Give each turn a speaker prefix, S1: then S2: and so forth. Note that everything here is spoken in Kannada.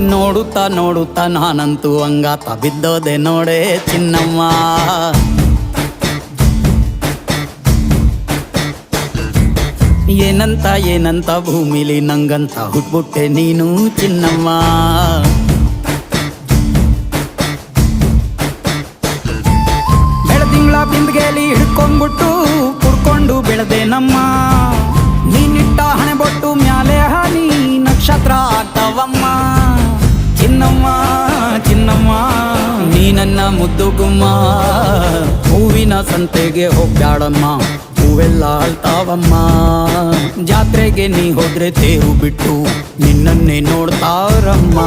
S1: ನೋಡುತ್ತಾ ನೋಡುತ್ತಾ ನಾನಂತೂ ಹಂಗಾತ ಬಿದ್ದೋದೆ ನೋಡೆ ಚಿನ್ನಮ್ಮ. ಏನಂತ ಏನಂತ ಭೂಮಿಲಿ ನಂಗಂತ ಹುಟ್ಬಿಟ್ಟೆ ನೀನು ಚಿನ್ನಮ್ಮ. ಬೆಳದಿಂಗಳ ಬಿಂದಿಗೆಯಲ್ಲಿ ಹಿಡ್ಕೊಂಡ್ಬಿಟ್ಟು ಕುಡ್ಕೊಂಡು ಬೆಳೆದೆ ನಮ್ಮ. ನೀನಿಟ್ಟ ಹಣೆ ಬೊಟ್ಟು ಮ್ಯಾಲೆ ಹನಿ ನಕ್ಷತ್ರ ಆಗ್ತಾವಮ್ಮ. ಚಿನ್ನಮ್ಮ ಚಿನ್ನಮ್ಮ ನೀ ನನ್ನ ಮುದ್ದು ಗುಮ್ಮ. ಹೂವಿನ ಸಂತೆಗೆ ಹೋಗ್ಬ್ಯಾಡಮ್ಮ, ಹೂವೆಲ್ಲ ಅಳ್ತಾವಮ್ಮ. ಜಾತ್ರೆಗೆ ನೀ ಹೋದ್ರೆ ತೇರು ಬಿಟ್ಟು ನಿನ್ನನ್ನೇ ನೋಡ್ತಾರಮ್ಮ.